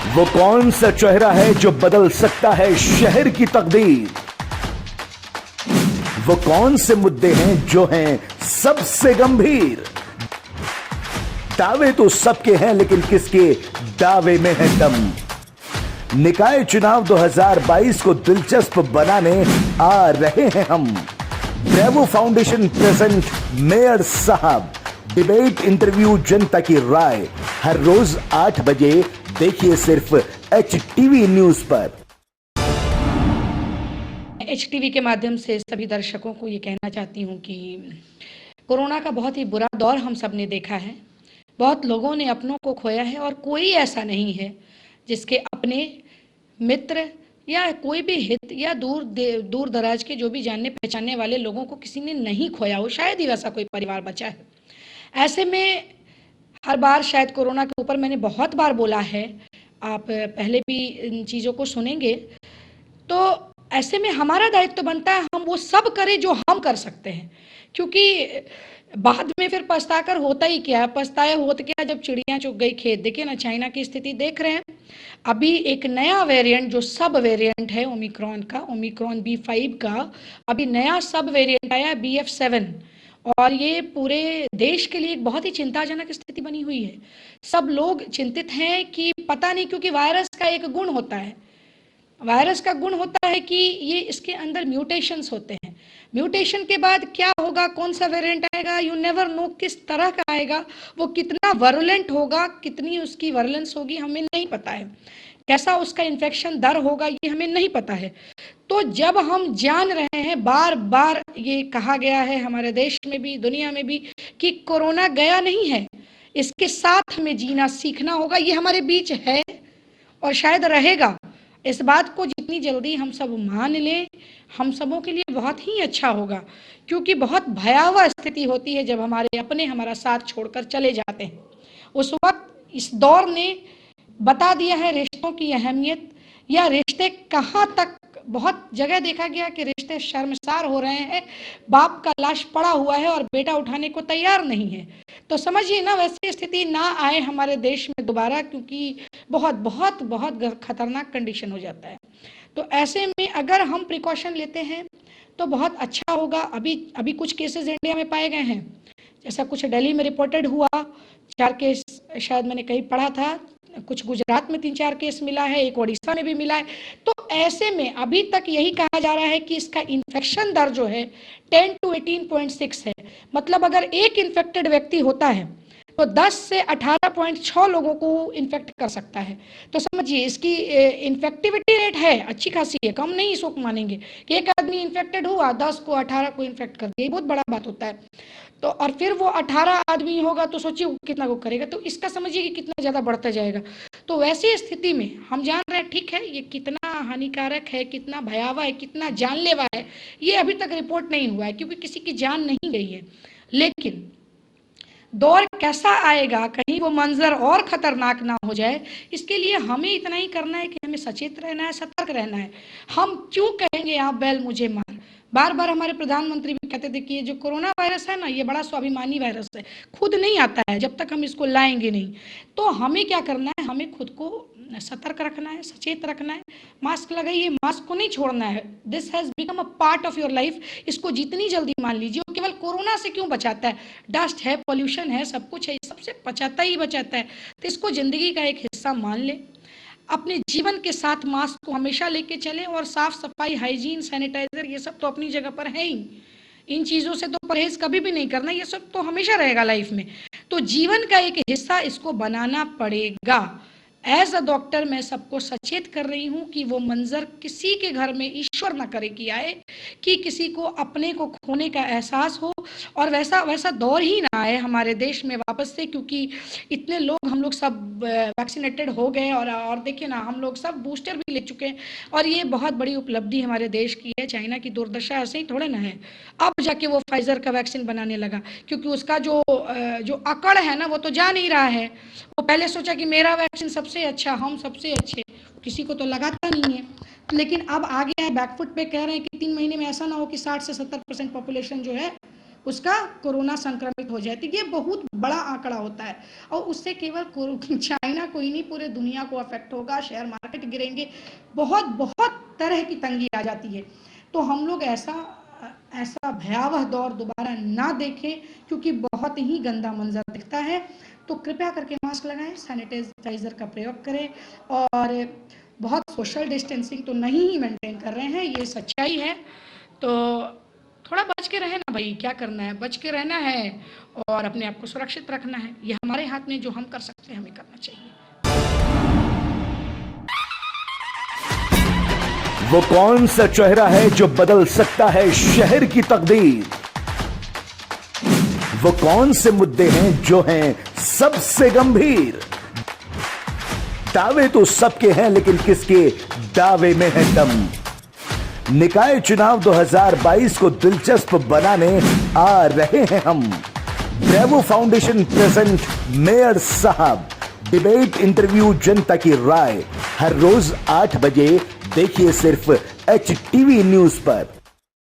वो कौन सा चेहरा है जो बदल सकता है शहर की तकदीर? वो कौन से मुद्दे हैं जो हैं सबसे गंभीर? दावे तो सबके हैं, लेकिन किसके दावे में है दम? निकाय चुनाव 2022 को दिलचस्प बनाने आ रहे हैं हम। ब्रेवो फाउंडेशन प्रेजेंट मेयर साहब डिबेट इंटरव्यू जनता की राय, हर रोज 8 बजे देखिए सिर्फ HTV न्यूज पर। HTV के माध्यम से सभी दर्शकों को ये कहना चाहती हूँ कि कोरोना का बहुत ही बुरा दौर हम सब ने देखा है। बहुत लोगों ने अपनों को खोया है और कोई ऐसा नहीं है जिसके अपने मित्र या कोई भी हित या दूर दराज के जो भी जानने पहचानने वाले लोगों को किसी ने नहीं खोया हो। शायद ही वैसा कोई परिवार बचा है। ऐसे में हर बार शायद कोरोना के ऊपर मैंने बहुत बार बोला है, आप पहले भी इन चीज़ों को सुनेंगे, तो ऐसे में हमारा दायित्व बनता है हम वो सब करें जो हम कर सकते हैं, क्योंकि बाद में फिर पछताकर होता ही क्या, पछताया होता क्या जब चिड़िया चुग गई खेत। देखिए ना, चाइना की स्थिति देख रहे हैं। अभी एक नया वेरिएंट जो सब वेरिएंट है ओमिक्रॉन का, ओमिक्रॉन B5 का अभी नया सब वेरिएंट आया BF7, और ये पूरे देश के लिए एक बहुत ही चिंताजनक स्थिति बनी हुई है। सब लोग चिंतित हैं कि पता नहीं, क्योंकि वायरस का एक गुण होता है, वायरस का गुण होता है कि ये इसके अंदर म्यूटेशंस होते हैं। म्यूटेशन के बाद क्या होगा, कौन सा वेरिएंट आएगा, यू नेवर नो किस तरह का आएगा, वो कितना वायरुलेंट होगा, कितनी उसकी वायलेंस होगी, हमें नहीं पता है। कैसा उसका इन्फेक्शन दर होगा, ये हमें नहीं पता है। तो जब हम जान रहे हैं, बार बार ये कहा गया है हमारे देश में भी दुनिया में भी कि कोरोना गया नहीं है, इसके साथ हमें जीना सीखना होगा। ये हमारे बीच है और शायद रहेगा। इस बात को जितनी जल्दी हम सब मान लें, हम सबों के लिए बहुत ही अच्छा होगा, क्योंकि बहुत भयावह स्थिति होती है जब हमारे अपने हमारा साथ छोड़कर चले जाते हैं। उस वक्त इस दौर ने बता दिया है रिश्तों की अहमियत, या रिश्ते कहाँ तक। बहुत जगह देखा गया कि रिश्ते शर्मसार हो रहे हैं, बाप का लाश पड़ा हुआ है और बेटा उठाने को तैयार नहीं है। तो समझिए ना, वैसी स्थिति ना आए हमारे देश में दोबारा, क्योंकि बहुत बहुत बहुत खतरनाक कंडीशन हो जाता है। तो ऐसे में अगर हम प्रिकॉशन लेते हैं तो बहुत अच्छा होगा। अभी कुछ केसेस इंडिया में पाए गए हैं, जैसा कुछ दिल्ली में रिपोर्टेड हुआ, 4 केस शायद मैंने कहीं पढ़ा था, कुछ गुजरात में 3-4 केस मिला है, एक ओडिशा में भी मिला है। तो ऐसे में अभी तक यही कहा जा रहा है कि इसका इन्फेक्शन दर जो है 10 to 18.6 है। मतलब अगर एक इन्फेक्टेड व्यक्ति होता है तो 10 से 18.6 लोगों को इन्फेक्ट कर सकता है। तो समझिए इसकी इन्फेक्टिविटी रेट है अच्छी खासी है, कम नहीं इसको मानेंगे कि एक आदमी इन्फेक्टेड हुआ 10 को 18 को इन्फेक्ट कर दिया, ये बहुत बड़ा बात होता है। तो और फिर वो 18 आदमी होगा तो सोचिए कितना को करेगा, तो इसका समझिए कि कितना ज़्यादा बढ़ता जाएगा। तो वैसी स्थिति में हम जान रहे हैं, ठीक है, ये कितना हानिकारक है, कितना भयावह है, कितना जानलेवा है, ये अभी तक रिपोर्ट नहीं हुआ है, क्योंकि किसी की जान नहीं गई है। लेकिन दौर कैसा आएगा, कहीं वो मंजर और खतरनाक ना हो जाए, इसके लिए हमें इतना ही करना है कि हमें सचेत रहना है, सतर्क रहना है। हम क्यों कहेंगे आप बैल मुझे मार? बार बार हमारे प्रधानमंत्री भी कहते थे कि ये जो कोरोना वायरस है ना, ये बड़ा स्वाभिमानी वायरस है, खुद नहीं आता है जब तक हम इसको लाएंगे नहीं। तो हमें क्या करना है, हमें खुद को सतर्क रखना है, सचेत रखना है। मास्क लगाइए, मास्क को नहीं छोड़ना है। This has become a part of your life. इसको जितनी जल्दी मान लीजिए। वो केवल कोरोना से क्यों बचाता है, डस्ट है, पॉल्यूशन है, सब कुछ है, सबसे बचाता ही बचाता है। तो इसको ज़िंदगी का एक हिस्सा मान ले। अपने जीवन के साथ मास्क को हमेशा लेके चलें, और साफ सफाई, हाइजीन, सैनिटाइजर, ये सब तो अपनी जगह पर है ही। इन चीज़ों से तो परहेज कभी भी नहीं करना, ये सब तो हमेशा रहेगा लाइफ में। तो जीवन का एक हिस्सा इसको बनाना पड़ेगा। एज अ डॉक्टर मैं सबको सचेत कर रही हूँ कि वो मंजर किसी के घर में ईश्वर न करे कि आए, कि किसी को अपने को खोने का एहसास हो, और वैसा दौर ही ना आए हमारे देश में वापस से, क्योंकि इतने लोग, हम लोग सब वैक्सीनेटेड हो गए, और देखिए ना, हम लोग सब बूस्टर भी ले चुके हैं, और ये बहुत बड़ी उपलब्धि हमारे देश की है। चाइना की दुर्दशा ऐसे ही थोड़े ना है, अब जाके वो फाइजर का वैक्सीन बनाने लगा, क्योंकि उसका जो अकड़ है ना, वो तो जा नहीं रहा है। वो पहले सोचा कि मेरा वैक्सीन सबसे अच्छा, हम सबसे अच्छे, किसी को तो लगाता नहीं है। लेकिन अब आ गया है बैकफुट पे, कह रहे हैं कि 3 महीने में ऐसा ना हो कि 60 से 70% पॉपुलेशन जो है उसका कोरोना संक्रमित हो जाए। तो ये बहुत बड़ा आंकड़ा होता है और उससे केवल चाइना को ही नहीं, पूरे दुनिया को अफेक्ट होगा, शेयर मार्केट गिरेंगे, बहुत बहुत तरह की तंगी आ जाती है। तो हम लोग ऐसा भयावह दौर दोबारा ना देखें, क्योंकि बहुत ही गंदा मंजर दिखता है। तो कृपया करके मास्क लगाएं, सैनिटाइजर का प्रयोग करें और बहुत सोशल डिस्टेंसिंग तो नहीं ही मेंटेन कर रहे हैं, ये सच्चाई है। तो थोड़ा बच के रहें ना भाई, क्या करना है, बच के रहना है और अपने आप को सुरक्षित रखना है। ये हमारे हाथ में, जो हम कर सकते हैं हमें करना चाहिए। वो कौन सा चेहरा है जो बदल सकता है शहर की तकदीर? वो कौन से मुद्दे हैं जो हैं सबसे गंभीर? दावे तो सबके हैं, लेकिन किसके दावे में है दम? निकाय चुनाव 2022 को दिलचस्प बनाने आ रहे हैं हम। ब्रेवो फाउंडेशन प्रेजेंट मेयर साहब डिबेट, इंटरव्यू, जनता की राय, हर रोज 8 बजे देखिए सिर्फ HTV न्यूज पर।